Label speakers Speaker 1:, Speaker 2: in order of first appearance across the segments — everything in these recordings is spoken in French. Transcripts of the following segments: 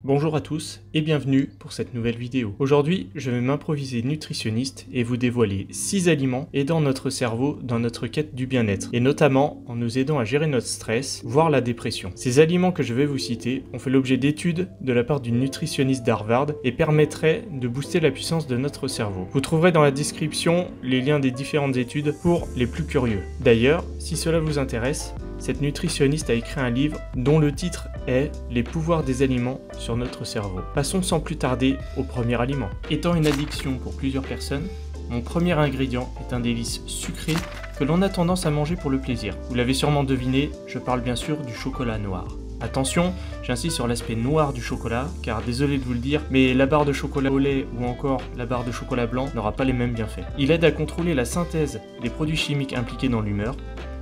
Speaker 1: Bonjour à tous et bienvenue pour cette nouvelle vidéo. Aujourd'hui, je vais m'improviser nutritionniste et vous dévoiler 6 aliments aidant notre cerveau dans notre quête du bien-être, et notamment en nous aidant à gérer notre stress, voire la dépression. Ces aliments que je vais vous citer ont fait l'objet d'études de la part d'une nutritionniste d'Harvard et permettraient de booster la puissance de notre cerveau. Vous trouverez dans la description les liens des différentes études pour les plus curieux. D'ailleurs, si cela vous intéresse, cette nutritionniste a écrit un livre dont le titre est « Les pouvoirs des aliments sur notre cerveau ». Passons sans plus tarder au premier aliment. Étant une addiction pour plusieurs personnes, mon premier ingrédient est un délice sucré que l'on a tendance à manger pour le plaisir. Vous l'avez sûrement deviné, je parle bien sûr du chocolat noir. Attention, j'insiste sur l'aspect noir du chocolat, car désolé de vous le dire, mais la barre de chocolat au lait ou encore la barre de chocolat blanc n'aura pas les mêmes bienfaits. Il aide à contrôler la synthèse des produits chimiques impliqués dans l'humeur.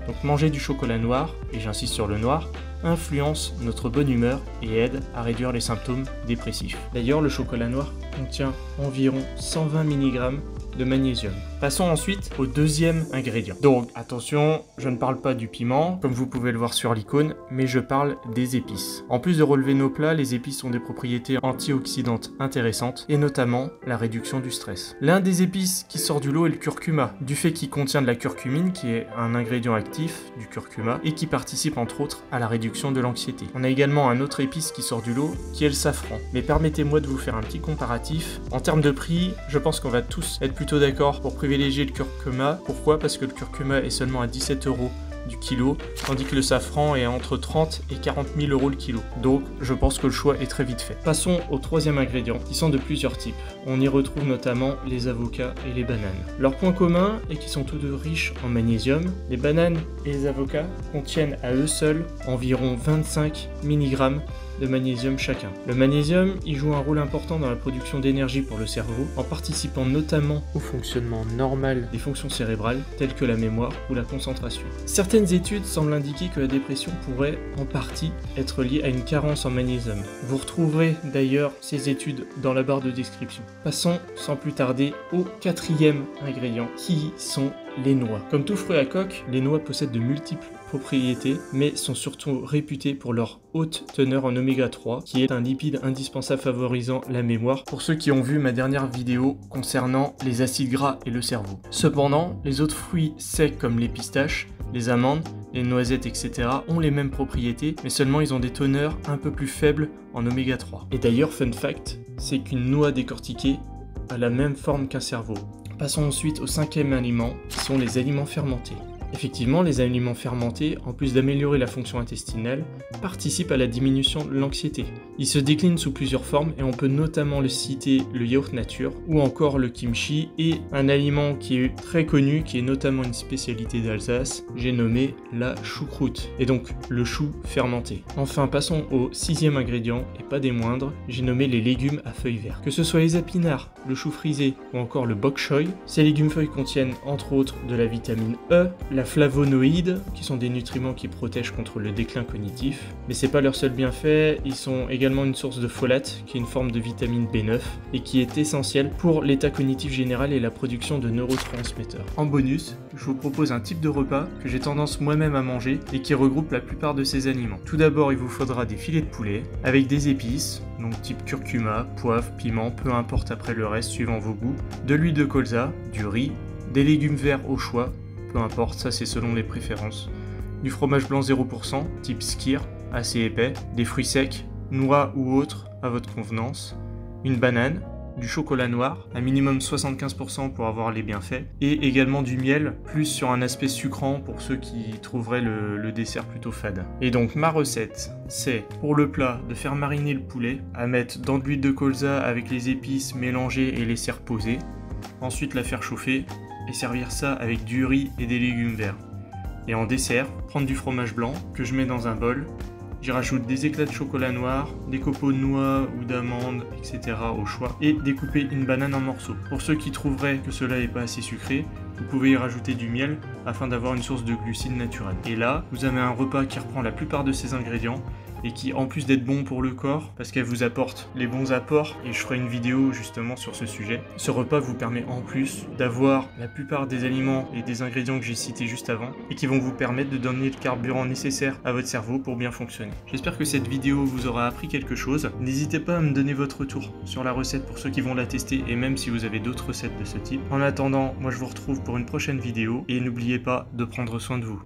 Speaker 1: Donc manger du chocolat noir, et j'insiste sur le noir, influence notre bonne humeur et aide à réduire les symptômes dépressifs. D'ailleurs, le chocolat noir contient environ 120 mg de magnésium. Passons ensuite au deuxième ingrédient. Donc attention, je ne parle pas du piment, comme vous pouvez le voir sur l'icône, mais je parle des épices. En plus de relever nos plats, les épices ont des propriétés antioxydantes intéressantes, et notamment la réduction du stress. L'un des épices qui sort du lot est le curcuma, du fait qu'il contient de la curcumine, qui est un ingrédient actif du curcuma, et qui participe entre autres à la réduction de l'anxiété. On a également un autre épice qui sort du lot, qui est le safran. Mais permettez-moi de vous faire un petit comparatif. En termes de prix, je pense qu'on va tous être plutôt d'accord pour privilégier le curcuma. Pourquoi? Parce que le curcuma est seulement à 17 € du kilo, tandis que le safran est entre 30 et 40 000 € le kilo. Donc, je pense que le choix est très vite fait. Passons au troisième ingrédient, qui sont de plusieurs types. On y retrouve notamment les avocats et les bananes. Leur point commun est qu'ils sont tous deux riches en magnésium. Les bananes et les avocats contiennent à eux seuls environ 25 mg de magnésium chacun. Le magnésium, il joue un rôle important dans la production d'énergie pour le cerveau, en participant notamment au fonctionnement normal des fonctions cérébrales, telles que la mémoire ou la concentration. Certaines études semblent indiquer que la dépression pourrait en partie être liée à une carence en magnésium. Vous retrouverez d'ailleurs ces études dans la barre de description. Passons sans plus tarder au quatrième ingrédient, qui sont les noix. Comme tout fruit à coque, les noix possèdent de multiples propriétés, mais sont surtout réputées pour leur haute teneur en oméga 3, qui est un lipide indispensable favorisant la mémoire, pour ceux qui ont vu ma dernière vidéo concernant les acides gras et le cerveau. Cependant, les autres fruits secs comme les pistaches, les amandes, les noisettes, etc. ont les mêmes propriétés, mais seulement ils ont des teneurs un peu plus faibles en oméga 3. Et d'ailleurs, fun fact, c'est qu'une noix décortiquée a la même forme qu'un cerveau. Passons ensuite au cinquième aliment, qui sont les aliments fermentés. Effectivement, les aliments fermentés, en plus d'améliorer la fonction intestinale, participent à la diminution de l'anxiété. Ils se déclinent sous plusieurs formes et on peut notamment le citer le yaourt nature ou encore le kimchi et un aliment qui est très connu, qui est notamment une spécialité d'Alsace, j'ai nommé la choucroute, et donc le chou fermenté. Enfin, passons au sixième ingrédient, et pas des moindres, j'ai nommé les légumes à feuilles vertes. Que ce soit les épinards, le chou frisé ou encore le bok choy, ces légumes feuilles contiennent entre autres de la vitamine E, la flavonoïdes, qui sont des nutriments qui protègent contre le déclin cognitif. Mais c'est pas leur seul bienfait, ils sont également une source de folate, qui est une forme de vitamine B9, et qui est essentielle pour l'état cognitif général et la production de neurotransmetteurs. En bonus, je vous propose un type de repas que j'ai tendance moi-même à manger et qui regroupe la plupart de ces aliments. Tout d'abord, il vous faudra des filets de poulet, avec des épices, donc type curcuma, poivre, piment, peu importe après le reste suivant vos goûts, de l'huile de colza, du riz, des légumes verts au choix, peu importe, ça c'est selon les préférences, du fromage blanc 0%, type skyr, assez épais, des fruits secs, noix ou autres, à votre convenance, une banane, du chocolat noir, un minimum 75% pour avoir les bienfaits, et également du miel, plus sur un aspect sucrant pour ceux qui trouveraient le dessert plutôt fade. Et donc ma recette, c'est pour le plat de faire mariner le poulet, à mettre dans de l'huile de colza avec les épices mélangées et laisser reposer, ensuite la faire chauffer, et servir ça avec du riz et des légumes verts. Et en dessert, prendre du fromage blanc que je mets dans un bol, j'y rajoute des éclats de chocolat noir, des copeaux de noix ou d'amandes, etc. au choix, et découper une banane en morceaux. Pour ceux qui trouveraient que cela n'est pas assez sucré, vous pouvez y rajouter du miel afin d'avoir une source de glucides naturelle. Et là, vous avez un repas qui reprend la plupart de ces ingrédients et qui, en plus d'être bon pour le corps, parce qu'elle vous apporte les bons apports, et je ferai une vidéo justement sur ce sujet, ce repas vous permet en plus d'avoir la plupart des aliments et des ingrédients que j'ai cités juste avant, et qui vont vous permettre de donner le carburant nécessaire à votre cerveau pour bien fonctionner. J'espère que cette vidéo vous aura appris quelque chose. N'hésitez pas à me donner votre retour sur la recette pour ceux qui vont la tester, et même si vous avez d'autres recettes de ce type. En attendant, moi je vous retrouve pour une prochaine vidéo, et n'oubliez pas de prendre soin de vous.